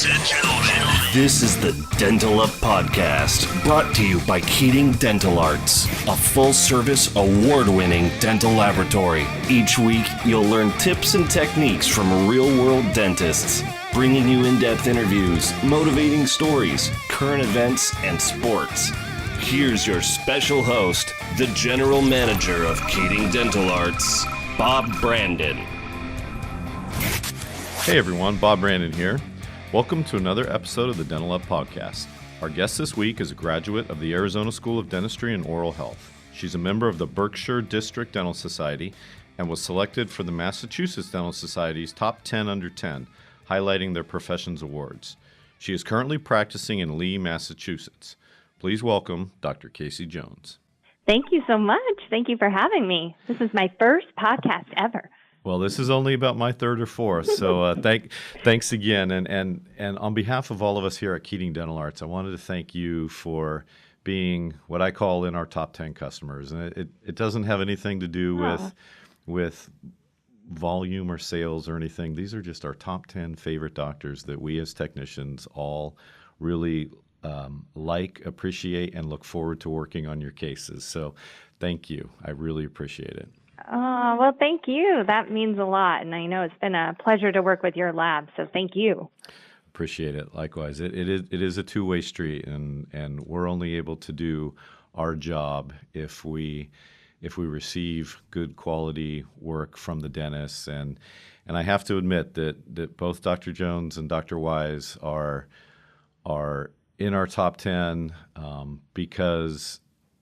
Ladies and gentlemen, This is the Dental Up Podcast, brought to you by Keating Dental Arts, a full-service, award-winning dental laboratory. Each week, you'll learn tips and techniques from real-world dentists, bringing you in-depth interviews, motivating stories, current events, and sports. Here's your special host, the General Manager of Keating Dental Arts, Bob Brandon. Hey everyone, Bob Brandon here. Welcome to another episode of the Dental Up Podcast. Our guest this week is a graduate of the Arizona School of Dentistry and Oral Health. She's a member of the Berkshire District Dental Society and was selected for the Massachusetts Dental Society's Top 10 Under 10, highlighting their professions awards. She is currently practicing in Lee, Massachusetts. Please welcome Dr. Casey Jones. Thank you so much. Thank you for having me. This is my first podcast ever. Well, this is only about my third or fourth, so thanks again. And on behalf of all of us here at Keating Dental Arts, I wanted to thank you for being what I call in our top 10 customers. And it doesn't have anything to do with volume or sales or anything. These are just our top 10 favorite doctors that we as technicians all really appreciate, and look forward to working on your cases. So thank you. I really appreciate it. Oh, well, thank you. That means a lot. And I know it's been a pleasure to work with your lab. So thank you. Appreciate it. Likewise. It is a two-way street, and we're only able to do our job if we receive good quality work from the dentists. And I have to admit that both Dr. Jones and Dr. Wise are in our top 10 because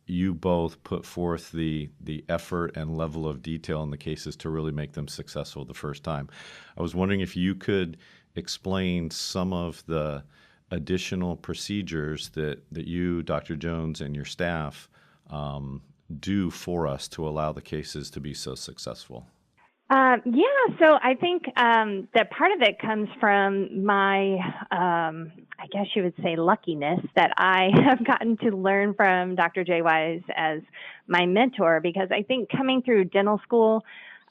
you both put forth the effort and level of detail in the cases to really make them successful the first time. I was wondering if you could explain some of the additional procedures that you, Dr. Jones, and your staff do for us to allow the cases to be so successful. So I think that part of it comes from my, I guess you would say, luckiness that I have gotten to learn from Dr. J. Wise as my mentor, because I think coming through dental school,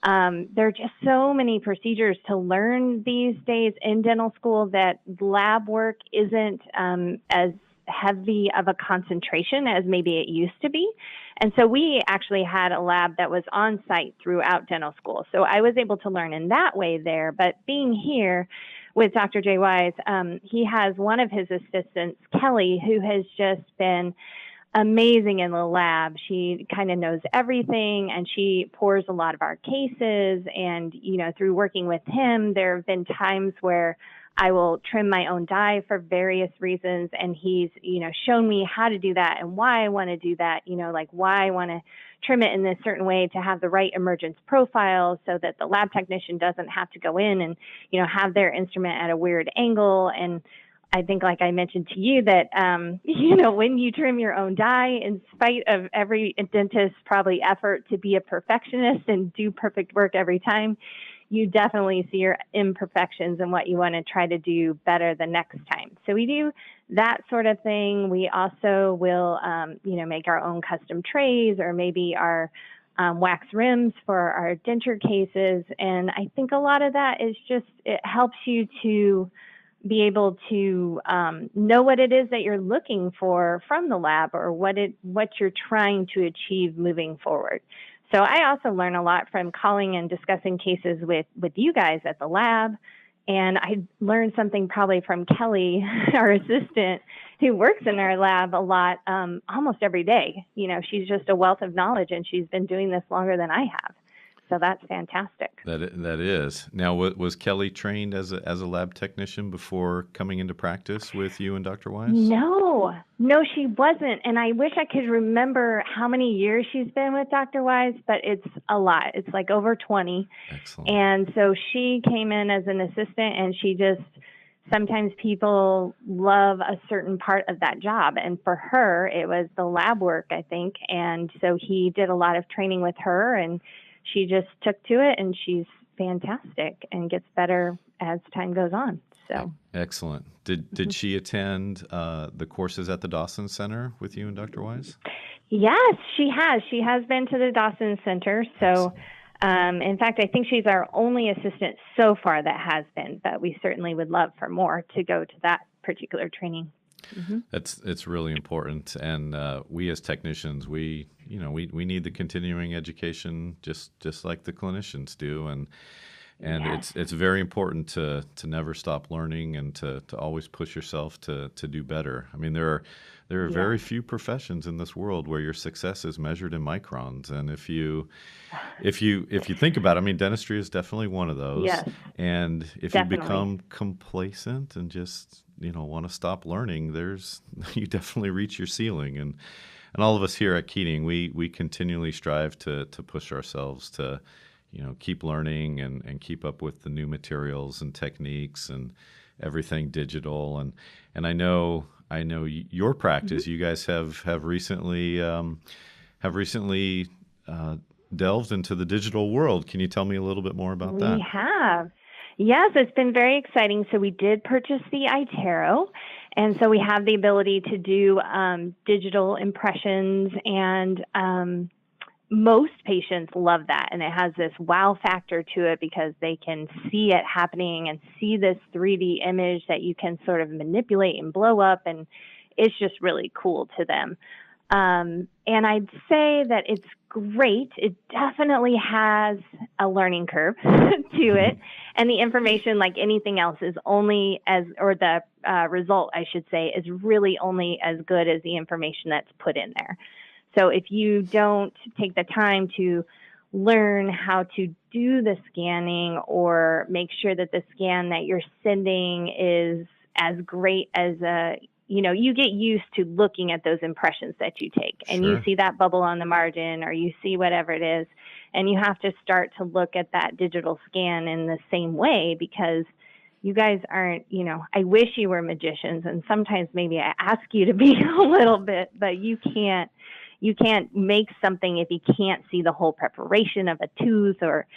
there are just so many procedures to learn these days in dental school that lab work isn't as heavy of a concentration as maybe it used to be. And so we actually had a lab that was on site throughout dental school. So I was able to learn in that way there. But being here with Dr. J. Wise, he has one of his assistants, Kelly, who has just been amazing in the lab. She kind of knows everything, and she pours a lot of our cases. And, through working with him, there have been times where I will trim my own dye for various reasons, and he's, shown me how to do that and why I want to do that, why I want to trim it in this certain way to have the right emergence profile so that the lab technician doesn't have to go in and, have their instrument at a weird angle. And I think, like I mentioned to you, that, when you trim your own dye, in spite of every dentist's probably effort to be a perfectionist and do perfect work every time, you definitely see your imperfections and what you want to try to do better the next time. So we do that sort of thing. We also will, make our own custom trays, or maybe our wax rims for our denture cases. And I think a lot of that is just, it helps you to be able to know what it is that you're looking for from the lab, or what you're trying to achieve moving forward. So I also learn a lot from calling and discussing cases with you guys at the lab. And I learned something probably from Kelly, our assistant, who works in our lab a lot, almost every day. She's just a wealth of knowledge, and she's been doing this longer than I have. So that's fantastic. That is. Now, was Kelly trained as a lab technician before coming into practice with you and Dr. Wise? No, she wasn't. And I wish I could remember how many years she's been with Dr. Wise, but it's a lot. It's like over 20. Excellent. And so she came in as an assistant, and she just, sometimes people love a certain part of that job. And for her, it was the lab work, I think. And so he did a lot of training with her, and she just took to it, and she's fantastic and gets better as time goes on. So excellent. Did she attend the courses at the Dawson Center with you and Dr. Wise? Yes, she has. She has been to the Dawson Center. So In fact, I think she's our only assistant so far that has been, but we certainly would love for more to go to that particular training. Mm-hmm. It's really important, and we as technicians, we need the continuing education just like the clinicians do, and Yes. it's very important to never stop learning and to always push yourself to do better. I mean, there are very few professions in this world where your success is measured in microns, and if you think about it, I mean, dentistry is definitely one of those. Yes, And if definitely. you become complacent and just want to stop learning, you definitely reach your ceiling. And all of us here at Keating, we continually strive to push ourselves to keep learning and keep up with the new materials and techniques and everything digital. And I know your practice. Mm-hmm. You guys have recently delved into the digital world. Can you tell me a little bit more about that? We have. Yes, it's been very exciting. So we did purchase the ITERO, and so we have the ability to do digital impressions, and most patients love that. And it has this wow factor to it because they can see it happening and see this 3D image that you can sort of manipulate and blow up, and it's just really cool to them. And I'd say that it's great. It definitely has a learning curve to it. And the information, like anything else, is only the result, I should say, is really only as good as the information that's put in there. So if you don't take the time to learn how to do the scanning or make sure that the scan that you're sending is as great as you get used to looking at those impressions that you take, and Sure. you see that bubble on the margin, or you see whatever it is, and you have to start to look at that digital scan in the same way, because you guys aren't, I wish you were magicians, and sometimes maybe I ask you to be a little bit, but you can't make something if you can't see the whole preparation of a tooth or,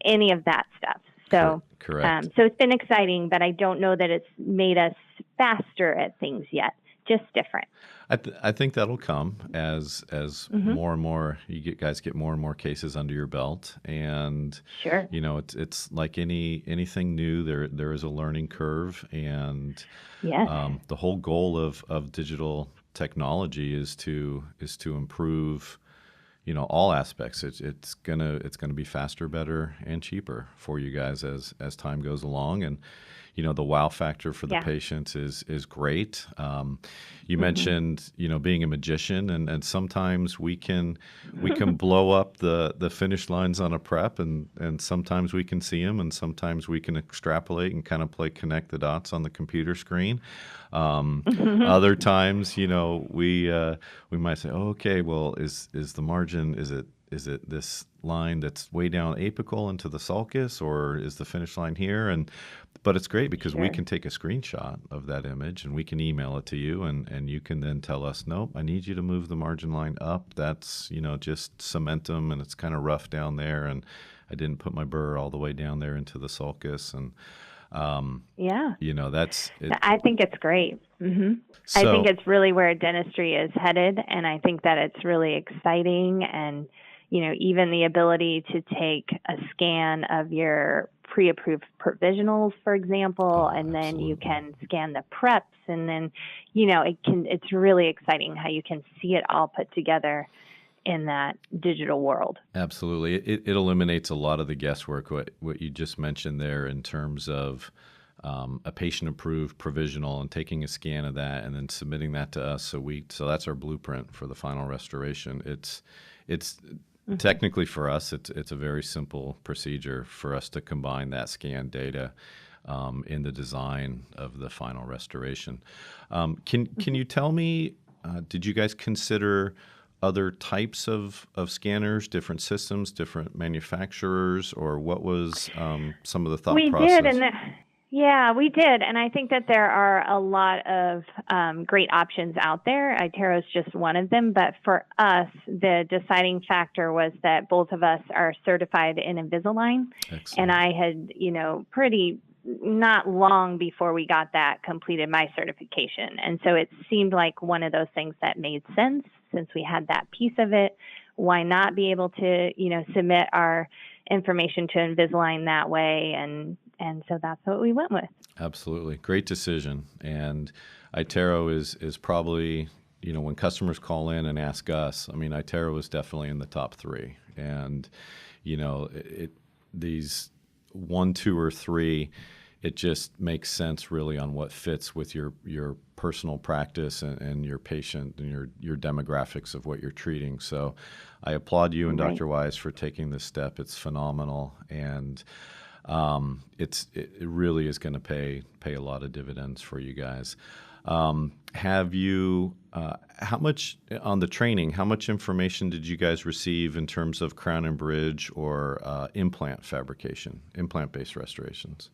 any of that stuff. So, correct. So it's been exciting, but I don't know that it's made us faster at things yet. Just different. I think that'll come as more and more guys get more and more cases under your belt, and Sure. It's like anything new. There is a learning curve, and Yes. The whole goal of digital technology is to improve all aspects. It's gonna be faster, better, and cheaper for you guys as time goes along, and the wow factor for the patients is great. You mentioned being a magician, and sometimes we can blow up the finish lines on a prep, and sometimes we can see them, and sometimes we can extrapolate and kind of connect the dots on the computer screen. Other times, we might say, oh, okay, well, is the margin, is it this line that's way down apical into the sulcus, or is the finish line here? But it's great because we can take a screenshot of that image and we can email it to you, and you can then tell us, nope, I need you to move the margin line up. That's, just cementum, and it's kind of rough down there, and I didn't put my burr all the way down there into the sulcus. And that's it. I think it's great. Mm-hmm. So, I think it's really where dentistry is headed, and I think that it's really exciting. And even the ability to take a scan of your pre-approved provisionals, for example, and then you can scan the preps, and then it's really exciting how you can see it all put together in that digital world. Absolutely. It eliminates a lot of the guesswork, what you just mentioned there, in terms of a patient-approved provisional and taking a scan of that and then submitting that to us. So that's our blueprint for the final restoration. It's technically, for us, it's a very simple procedure for us to combine that scan data in the design of the final restoration. Can you tell me, did you guys consider other types of scanners, different systems, different manufacturers, or what was some of the thought process? We did. And I think that there are a lot of great options out there. ITERO is just one of them. But for us, the deciding factor was that both of us are certified in Invisalign. Excellent. And I had, pretty not long before we got that, completed my certification. And so it seemed like one of those things that made sense, since we had that piece of it. why not be able to, submit our information to Invisalign that way? And so that's what we went with. Absolutely. Great decision. And ITERO is probably, when customers call in and ask us, I mean, ITERO is definitely in the top 3. And, these 1, 2, or 3, it just makes sense really on what fits with your personal practice and your patient and your demographics of what you're treating. So I applaud you and Dr. Wise for taking this step. It's phenomenal. And it really is going to pay a lot of dividends for you guys. Have you, how much on the training, how much information did you guys receive in terms of crown and bridge or implant fabrication, implant-based restorations?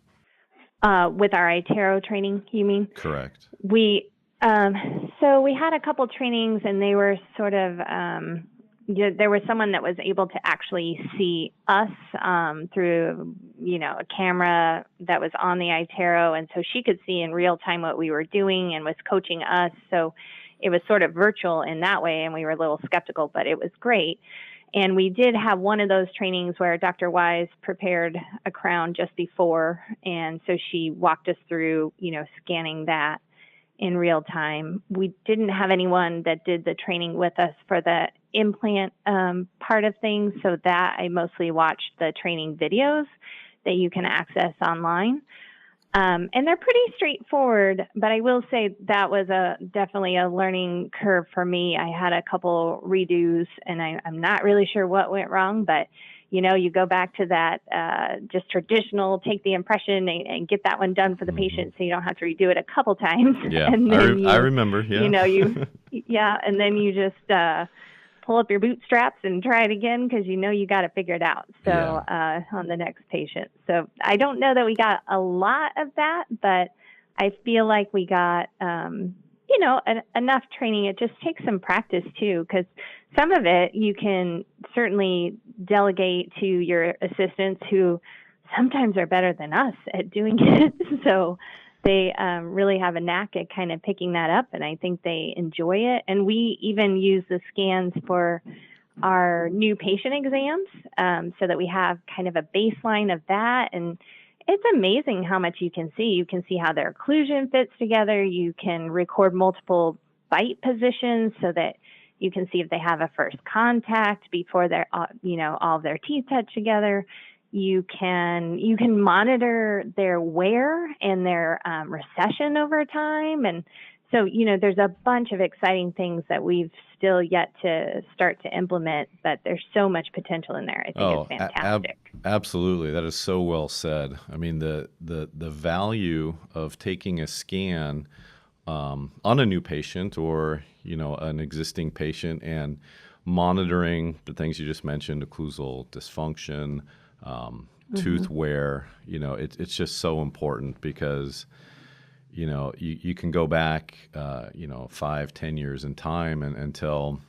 With our ITERO training, you mean? Correct. So we had a couple trainings, and they were sort of, there was someone that was able to actually see us through, a camera that was on the ITERO, and so she could see in real time what we were doing and was coaching us. So it was sort of virtual in that way, and we were a little skeptical, but it was great. And we did have one of those trainings where Dr. Wise prepared a crown just before, and so she walked us through, scanning that in real time. We didn't have anyone that did the training with us for the implant part of things, so that I mostly watched the training videos that you can access online. And they're pretty straightforward, but I will say that was definitely a learning curve for me. I had a couple redos, and I'm not really sure what went wrong, but you go back to that just traditional, take the impression and get that one done for the patient, so you don't have to redo it a couple times. Yeah, and then I remember. Yeah, yeah, and then you just pull up your bootstraps and try it again because you got to figure it out. So on the next patient. So I don't know that we got a lot of that, but I feel like we got enough training. It just takes some practice too, because some of it you can certainly delegate to your assistants who sometimes are better than us at doing it. So they really have a knack at kind of picking that up, and I think they enjoy it. And we even use the scans for our new patient exams so that we have kind of a baseline of that. And it's amazing how much you can see. You can see how their occlusion fits together. You can record multiple bite positions so that you can see if they have a first contact before they're, all of their teeth touch together. You can monitor their wear and their recession over time. And so, there's a bunch of exciting things that we've still yet to start to implement, but there's so much potential in there. I think it's fantastic. Absolutely. That is so well said. I mean, the value of taking a scan on a new patient or, an existing patient and monitoring the things you just mentioned, occlusal dysfunction, tooth wear, it's just so important because, you can go back, 5-10 years in time and tell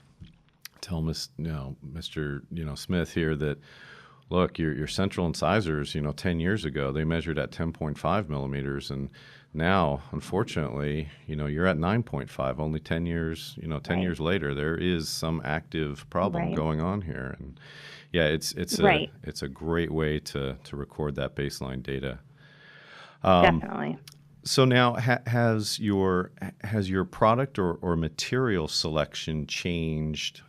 Mr. Smith here that, look, your central incisors, 10 years ago, they measured at 10.5 millimeters. And now, unfortunately, you're at 9.5, only 10 years, 10 years later, there is some active problem going on here. And yeah, it's a great way to record that baseline data. Definitely. So now, has your product or material selection changed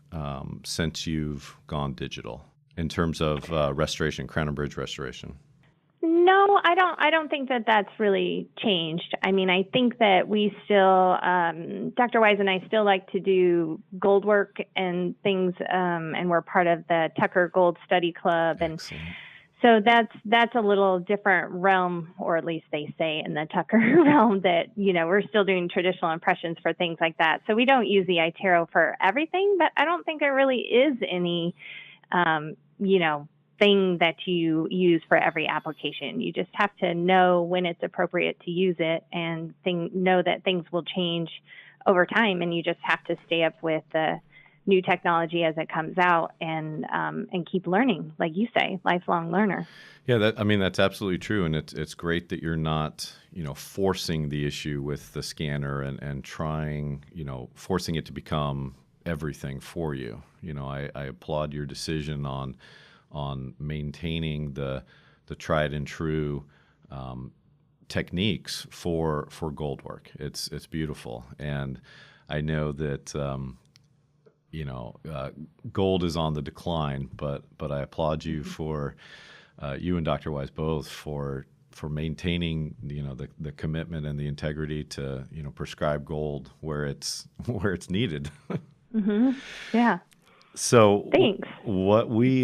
since you've gone digital in terms of restoration, crown and bridge restoration? No, I don't think that that's really changed. I mean, I think that we still, Dr. Wise and I still like to do gold work and things, and we're part of the Tucker Gold Study Club. Excellent. And so that's a little different realm, or at least they say in the Tucker realm that, we're still doing traditional impressions for things like that. So we don't use the ITERO for everything, but I don't think there really is any, thing that you use for every application. You just have to know when it's appropriate to use it and know that things will change over time, and you just have to stay up with the new technology as it comes out and keep learning, like you say, lifelong learner. Yeah, that's absolutely true, and it's great that you're not forcing the issue with the scanner and trying forcing it to become everything for you. I applaud your decision on maintaining the tried and true techniques for gold work. It's beautiful, and I know that gold is on the decline, but I applaud you for you and Dr. Wise both for maintaining the commitment and the integrity to prescribe gold where it's needed. Yeah. So Thanks. what we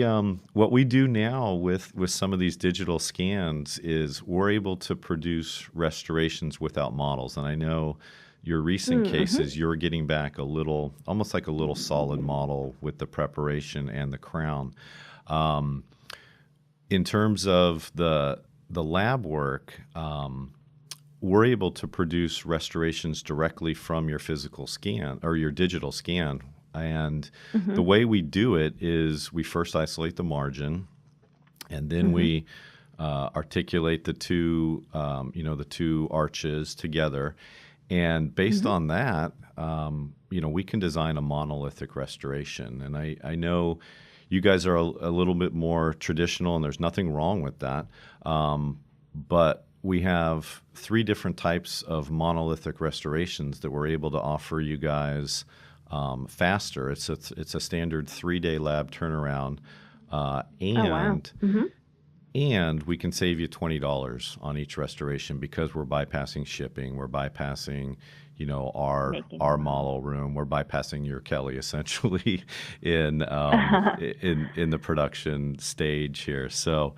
do now with some of these digital scans is we're able to produce restorations without models. And I know your recent cases, you're getting back almost like a little solid model with the preparation and the crown. In terms of the lab work, we're able to produce restorations directly from your physical scan or your digital scan. And the way we do it is we first isolate the margin, and then we articulate the two arches together. And based on that, we can design a monolithic restoration. And I know you guys are a little bit more traditional, and there's nothing wrong with that. But we have 3 different types of monolithic restorations that we're able to offer you guys faster. It's a standard 3-day lab turnaround, and we can save you $20 on each restoration because we're bypassing shipping, we're bypassing our model room, we're bypassing your Kelly essentially in the production stage here. So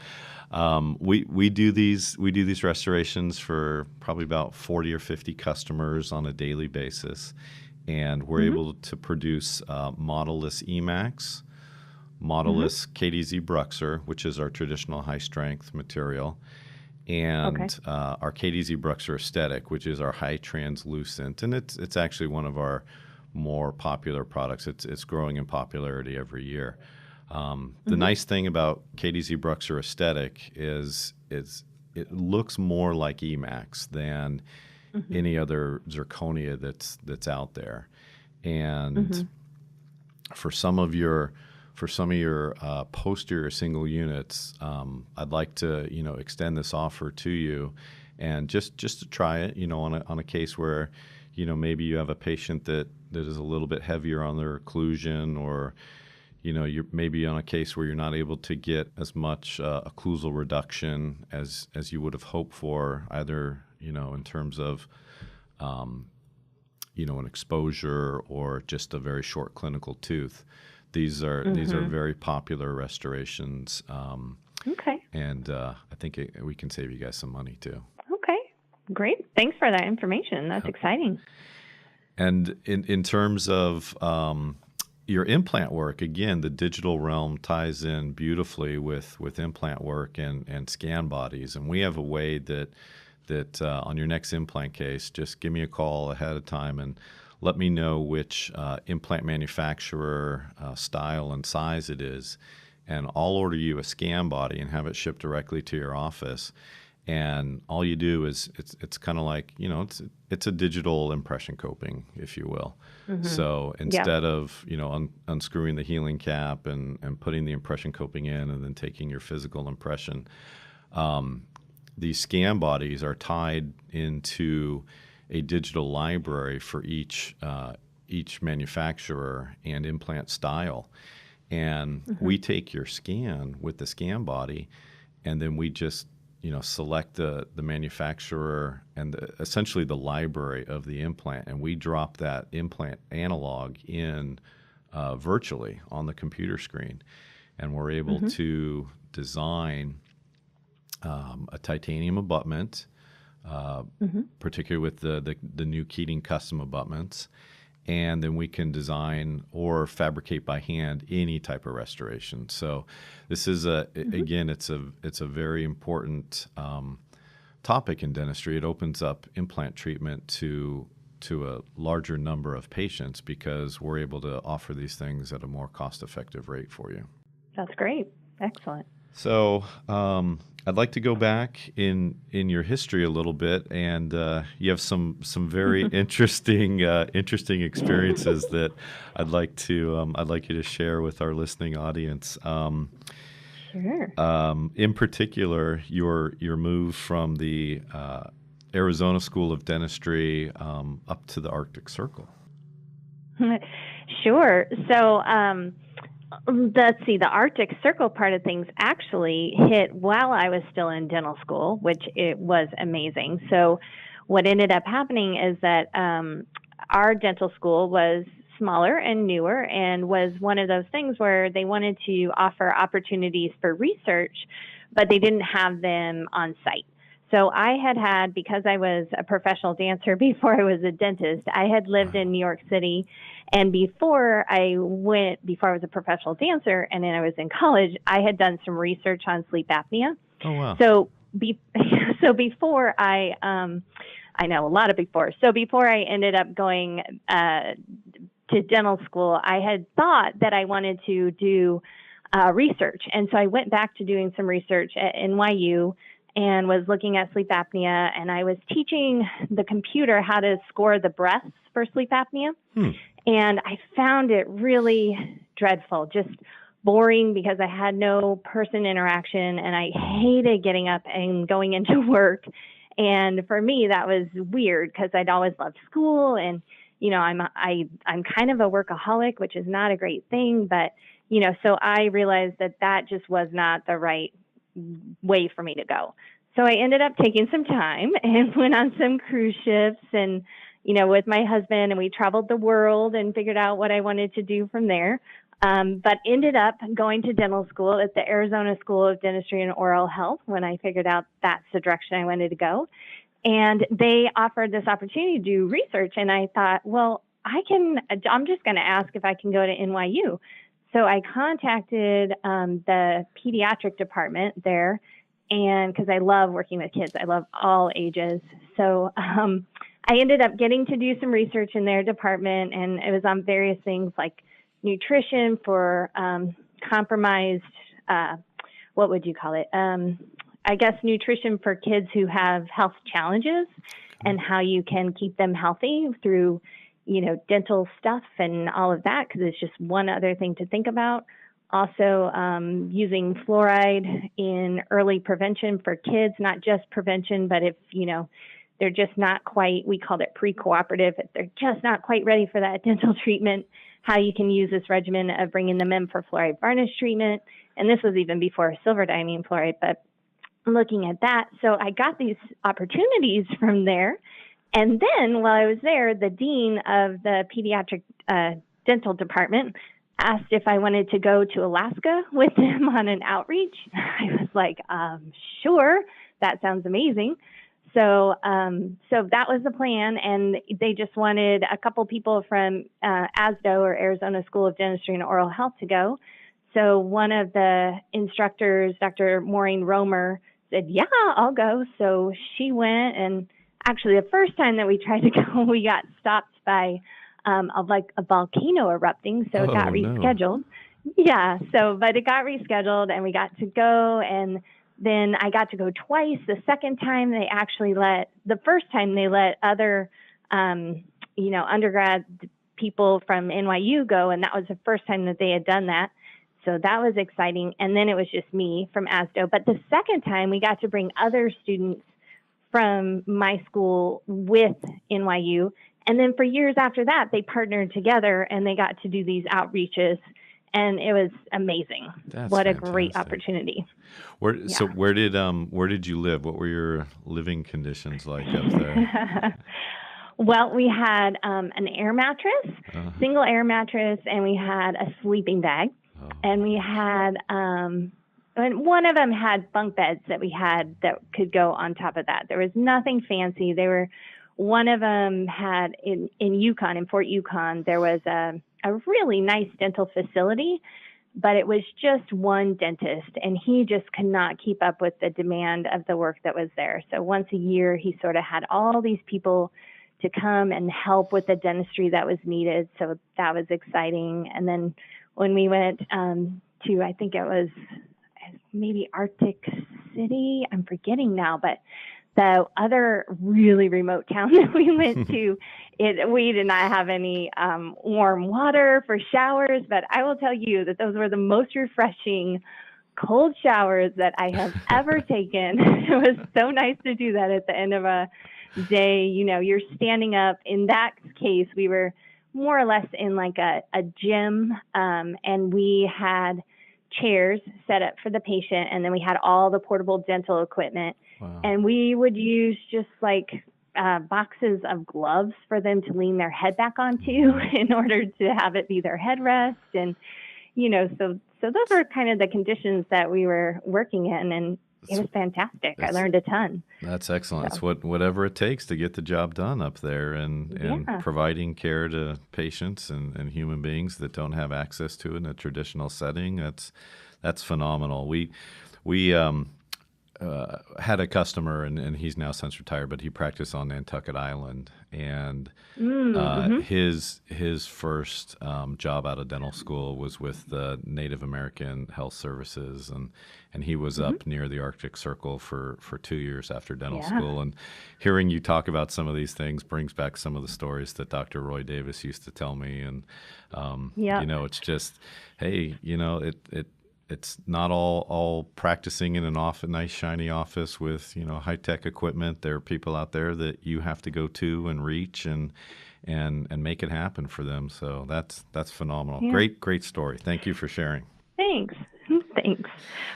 we do these restorations for probably about 40 or 50 customers on a daily basis. And we're able to produce modelless Emax, modelless KDZ Bruxer, which is our traditional high-strength material, and our KDZ Bruxer Aesthetic, which is our high translucent. And it's actually one of our more popular products. It's growing in popularity every year. The nice thing about KDZ Bruxer Aesthetic is it looks more like Emax than any other zirconia that's out there. And for some of your posterior single units, I'd like to extend this offer to you, and just to try it on a case where maybe you have a patient that is a little bit heavier on their occlusion, or you're maybe on a case where you're not able to get as much occlusal reduction as you would have hoped for, either in terms of an exposure or just a very short clinical tooth. These are very popular restorations. And I think we can save you guys some money too. Okay, great. Thanks for that information. That's exciting. And in terms of your implant work, again, the digital realm ties in beautifully with implant work and scan bodies. And we have a way that on your next implant case, just give me a call ahead of time and let me know which implant manufacturer, style, and size it is. And I'll order you a scan body and have it shipped directly to your office. And all you do is it's kind of like, it's a digital impression coping, if you will. So instead of, unscrewing the healing cap and putting the impression coping in and then taking your physical impression, these scan bodies are tied into a digital library for each manufacturer and implant style. And we take your scan with the scan body, and then we just select the manufacturer and essentially the library of the implant, and we drop that implant analog in virtually on the computer screen, and we're able to design a titanium abutment, particularly with the new Keating custom abutments. And then we can design or fabricate by hand any type of restoration. So this is again, it's a very important topic in dentistry. It opens up implant treatment to a larger number of patients because we're able to offer these things at a more cost-effective rate for you. That's great. Excellent. So I'd like to go back in your history a little bit, and you have some very interesting experiences that I'd like you to share with our listening audience. Sure. In particular, your move from the Arizona School of Dentistry up to the Arctic Circle. Sure. So let's see, the Arctic Circle part of things actually hit while I was still in dental school, which it was amazing. So what ended up happening is that our dental school was smaller and newer and was one of those things where they wanted to offer opportunities for research, but they didn't have them on site. So I had, because I was a professional dancer before I was a dentist, I had lived in New York City. And before I was a professional dancer and then I was in college, I had done some research on sleep apnea. Oh, wow. So before I know a lot of before. So before I ended up going to dental school, I had thought that I wanted to do research. And so I went back to doing some research at NYU and was looking at sleep apnea. And I was teaching the computer how to score the breaths for sleep apnea. And I found it really dreadful, just boring because I had no person interaction and I hated getting up and going into work. And for me, that was weird because I'd always loved school and, you know, I'm kind of a workaholic, which is not a great thing, but, you know, so I realized that just was not the right way for me to go. So I ended up taking some time and went on some cruise ships and, you know, with my husband, and we traveled the world and figured out what I wanted to do from there. But ended up going to dental school at the Arizona School of Dentistry and Oral Health when I figured out that's the direction I wanted to go. And they offered this opportunity to do research. And I thought, well, I'm just going to ask if I can go to NYU. So I contacted the pediatric department there, and because I love working with kids, I love all ages. So I ended up getting to do some research in their department, and it was on various things like nutrition for compromised, what would you call it? I guess nutrition for kids who have health challenges and how you can keep them healthy through, you know, dental stuff and all of that, because it's just one other thing to think about. Also, using fluoride in early prevention for kids, not just prevention, but if, you know, they're just not quite, we called it pre-cooperative, if they're just not quite ready for that dental treatment, how you can use this regimen of bringing them in for fluoride varnish treatment. And this was even before silver diamine fluoride, but looking at that. So I got these opportunities from there. And then while I was there, the dean of the pediatric dental department asked if I wanted to go to Alaska with them on an outreach. I was like, sure, that sounds amazing. So that was the plan, and they just wanted a couple people from ASDO, or Arizona School of Dentistry and Oral Health, to go. So one of the instructors, Dr. Maureen Romer, said, yeah, I'll go. So she went, and actually the first time that we tried to go, we got stopped by a volcano erupting, so it got rescheduled. No. Yeah, but it got rescheduled, and we got to go, and then I got to go twice. The second time the first time they let other, undergrad people from NYU go, and that was the first time that they had done that. So that was exciting. And then it was just me from ASDO. But the second time we got to bring other students from my school with NYU. And then for years after that, they partnered together and they got to do these outreaches. And it was amazing. That's what fantastic. A great opportunity. So where did you live? What were your living conditions like up there? Well, we had an air mattress, single air mattress, and we had a sleeping bag. Oh. And we had, and one of them had bunk beds that we had that could go on top of that. There was nothing fancy. One of them had in Yukon, in Fort Yukon, there was a really nice dental facility, but it was just one dentist, and he just could not keep up with the demand of the work that was there. So once a year, he sort of had all these people to come and help with the dentistry that was needed. So that was exciting. And then when we went to, I think it maybe Arctic City. I'm forgetting now, but the other really remote town that we went to, we did not have any warm water for showers, but I will tell you that those were the most refreshing cold showers that I have ever taken. It was so nice to do that at the end of a day. You know, you're standing up. In that case, we were more or less in like a gym, and we had chairs set up for the patient, and then we had all the portable dental equipment. Wow. And we would use just like boxes of gloves for them to lean their head back onto in order to have it be their headrest. And, you know, so those are kind of the conditions that we were working in, and it was fantastic. I learned a ton. That's excellent. So. It's whatever it takes to get the job done up there, and providing care to patients and human beings that don't have access to it in a traditional setting. That's phenomenal. We had a customer, and he's now since retired, but he practiced on Nantucket Island, and his first job out of dental school was with the Native American Health Services, and he was up near the Arctic Circle for 2 years after dental school. And hearing you talk about some of these things brings back some of the stories that Dr. Roy Davis used to tell me, and you know, it's just, hey, you know, it's not all practicing in a nice shiny office with, you know, high-tech equipment. There are people out there that you have to go to and reach and make it happen for them. So that's phenomenal. Yeah. Great story. Thank you for sharing. Thanks.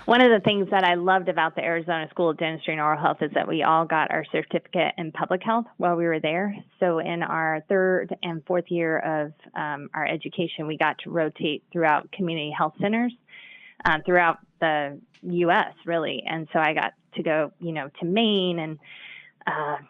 One of the things that I loved about the Arizona School of Dentistry and Oral Health is that we all got our certificate in public health while we were there. So in our third and fourth year of our education, we got to rotate throughout community health centers throughout the U.S., really. And so I got to go, you know, to Maine and,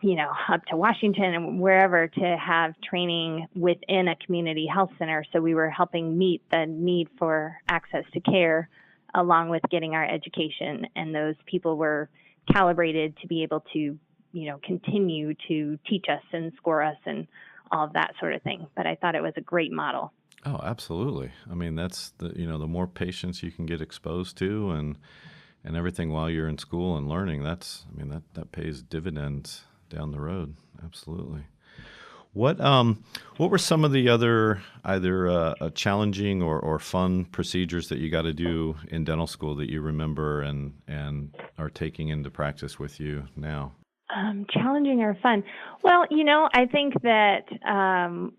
you know, up to Washington and wherever to have training within a community health center. So we were helping meet the need for access to care along with getting our education. And those people were calibrated to be able to, you know, continue to teach us and score us and all of that sort of thing. But I thought it was a great model. Oh, absolutely. I mean, that's the more patients you can get exposed to and everything while you're in school and learning, that pays dividends down the road. Absolutely. What were some of the other either challenging or fun procedures that you got to do in dental school that you remember and are taking into practice with you now? Challenging or fun? Well, you know, I think that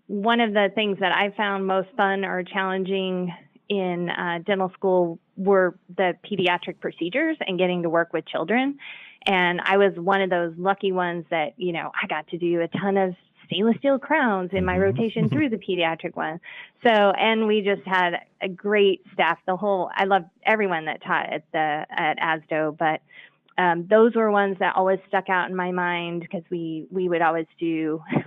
one of the things that I found most fun or challenging in dental school were the pediatric procedures and getting to work with children. And I was one of those lucky ones that, you know, I got to do a ton of stainless steel crowns in my rotation through the pediatric one. So, and we just had a great staff. I loved everyone that taught at ASDO, but those were ones that always stuck out in my mind because we would always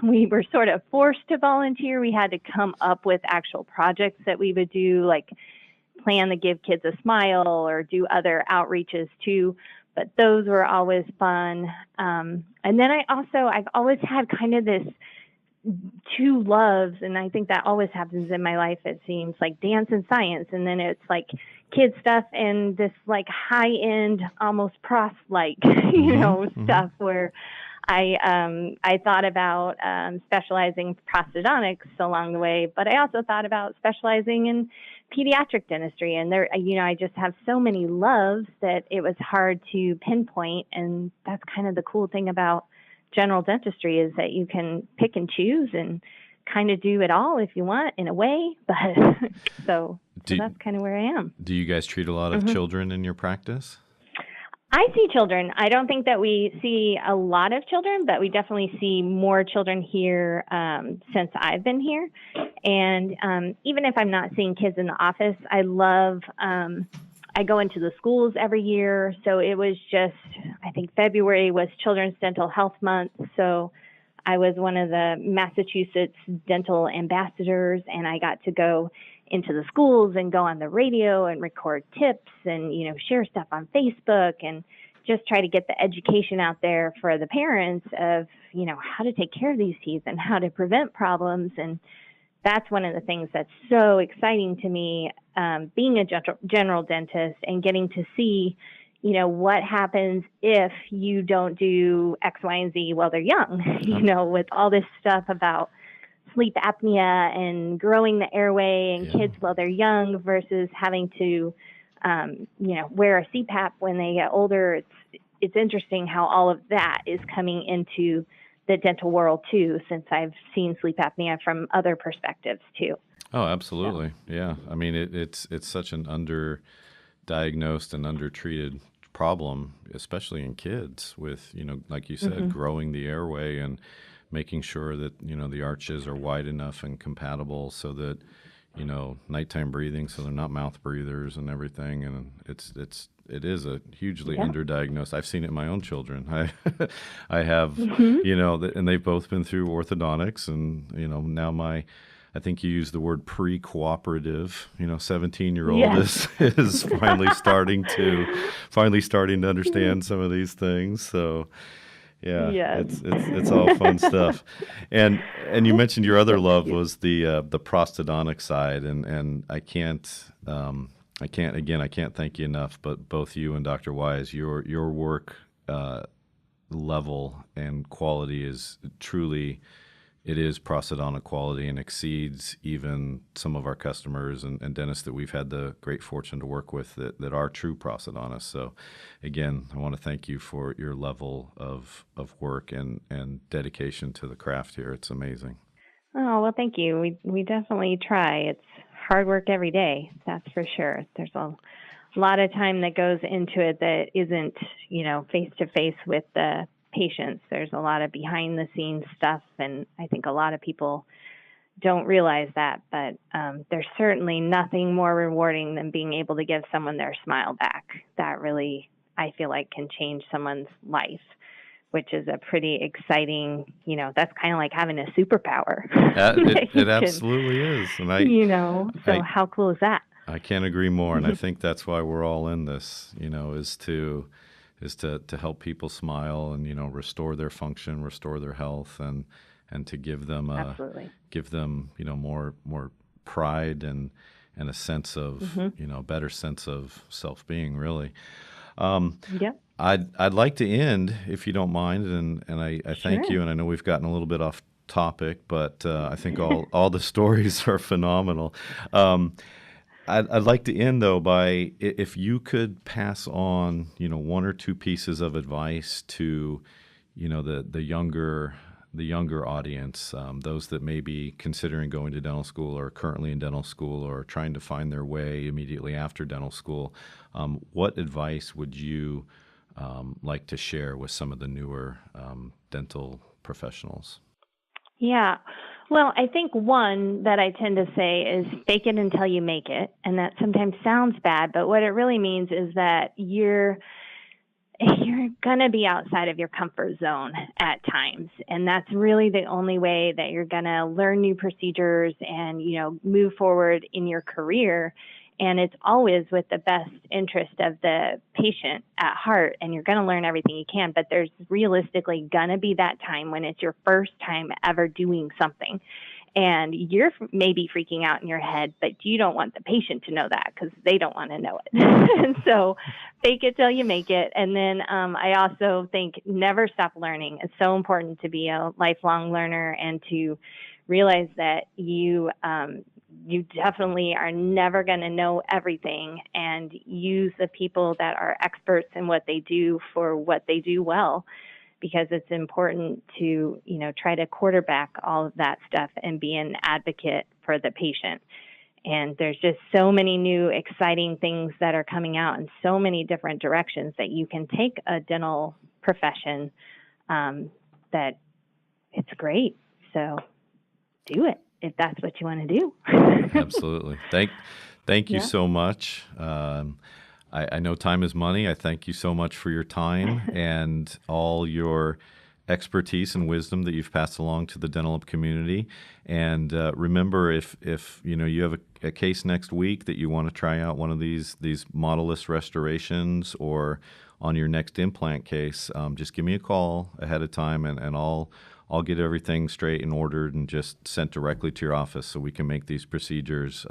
we were sort of forced to volunteer. We had to come up with actual projects that we would do, like plan to give kids a smile or do other outreaches too. But those were always fun. And then I've always had kind of this two loves, and I think that always happens in my life, it seems, like dance and science, and then it's like kid stuff and this like high-end, almost pros-like, stuff where I thought about specializing prosthodontics along the way, but I also thought about specializing in pediatric dentistry, and there, I just have so many loves that it was hard to pinpoint, and that's kind of the cool thing about general dentistry is that you can pick and choose and kind of do it all if you want in a way, but so that's kind of where I am. Do you guys treat a lot of children in your practice? I see children. I don't think that we see a lot of children, but we definitely see more children here since I've been here. And even if I'm not seeing kids in the office, I love, I go into the schools every year. So it was just, I think February was Children's Dental Health Month. So I was one of the Massachusetts dental ambassadors, and I got to go into the schools and go on the radio and record tips and, share stuff on Facebook and just try to get the education out there for the parents of, how to take care of these teeth and how to prevent problems. And that's one of the things that's so exciting to me, being a general dentist and getting to see, what happens if you don't do X, Y, and Z while they're young, with all this stuff about sleep apnea and growing the airway in kids while they're young versus having to, wear a CPAP when they get older. It's interesting how all of that is coming into the dental world too, since I've seen sleep apnea from other perspectives too. Oh, absolutely. Yeah. I mean, it's such an underdiagnosed and undertreated problem, especially in kids with, like you said, growing the airway and making sure that, the arches are wide enough and compatible so that, nighttime breathing, so they're not mouth breathers and everything. And it is a hugely underdiagnosed. I've seen it in my own children. I have, and they've both been through orthodontics, and, now I think you used the word pre-cooperative. 17-year-old is finally starting to understand some of these things. So, it's all fun stuff. And you mentioned your other love was the prosthodontic side, and I can't thank you enough. But both you and Dr. Wise, your work level and quality is truly. It is prosthodontic quality and exceeds even some of our customers and dentists that we've had the great fortune to work with that are true prosthodontists. So, again, I want to thank you for your level of work and dedication to the craft here. It's amazing. Oh, well, thank you. We definitely try. It's hard work every day, that's for sure. There's a lot of time that goes into it that isn't, face-to-face with the patients. There's a lot of behind the scenes stuff, and I think a lot of people don't realize that, but there's certainly nothing more rewarding than being able to give someone their smile back. That really, I feel like, can change someone's life, which is a pretty exciting, that's kind of like having a superpower. It absolutely is. And how cool is that? I can't agree more. And I think that's why we're all in this, is to help people smile and, restore their function, restore their health, and to give them more pride and a sense of, better sense of self-being, really. I'd like to end, if you don't mind, and I thank you, and I know we've gotten a little bit off topic, but I think all the stories are phenomenal. I'd like to end, though, by if you could pass on, one or two pieces of advice to, the younger audience, those that may be considering going to dental school or currently in dental school or trying to find their way immediately after dental school. What advice would you like to share with some of the newer dental professionals? Yeah. Well, I think one that I tend to say is fake it until you make it. And that sometimes sounds bad, but what it really means is that you're going to be outside of your comfort zone at times. And that's really the only way that you're going to learn new procedures and, move forward in your career. And it's always with the best interest of the patient at heart. And you're going to learn everything you can, but there's realistically going to be that time when it's your first time ever doing something. And you're maybe freaking out in your head, but you don't want the patient to know that because they don't want to know it. And so fake it till you make it. And then I also think never stop learning. It's so important to be a lifelong learner and to realize that you definitely are never going to know everything, and use the people that are experts in what they do for what they do well, because it's important to, try to quarterback all of that stuff and be an advocate for the patient. And there's just so many new exciting things that are coming out in so many different directions that you can take a dental profession, that it's great. So do it if that's what you want to do. Absolutely. Thank you so much. I know time is money. I thank you so much for your time and all your expertise and wisdom that you've passed along to the dental community. And remember, if you have a case next week that you want to try out one of these modelless restorations or on your next implant case, just give me a call ahead of time, and I'll I'll get everything straight and ordered and just sent directly to your office so we can make these procedures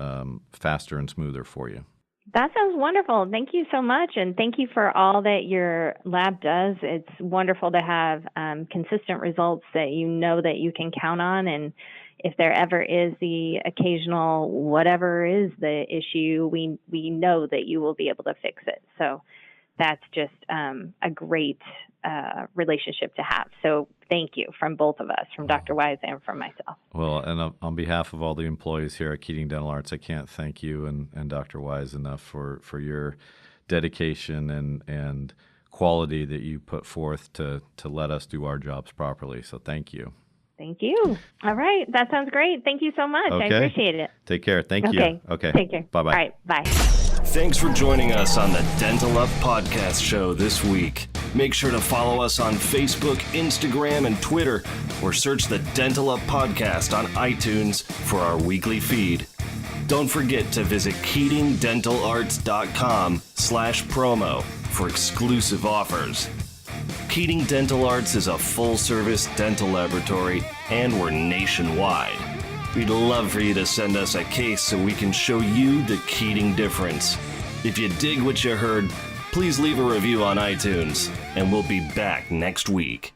faster and smoother for you. That sounds wonderful. Thank you so much. And thank you for all that your lab does. It's wonderful to have consistent results that you know that you can count on. And if there ever is the occasional whatever is the issue, we know that you will be able to fix it. So that's just a great relationship to have. So thank you from both of us, from Dr. Wise and from myself. Well, and on behalf of all the employees here at Keating Dental Arts, I can't thank you and Dr. Wise enough for your dedication and quality that you put forth to let us do our jobs properly. So thank you. Thank you. All right. That sounds great. Thank you so much. Okay. I appreciate it. Take care. Thank you. Okay. Take care. Bye-bye. All right. Bye. Thanks for joining us on the Dental Up Podcast Show this week. Make sure to follow us on Facebook, Instagram, and Twitter, or search the Dental Up Podcast on iTunes for our weekly feed. Don't forget to visit KeatingDentalArts.com/promo for exclusive offers. Keating Dental Arts is a full-service dental laboratory, and we're nationwide. We'd love for you to send us a case so we can show you the Keating difference. If you dig what you heard, please leave a review on iTunes, and we'll be back next week.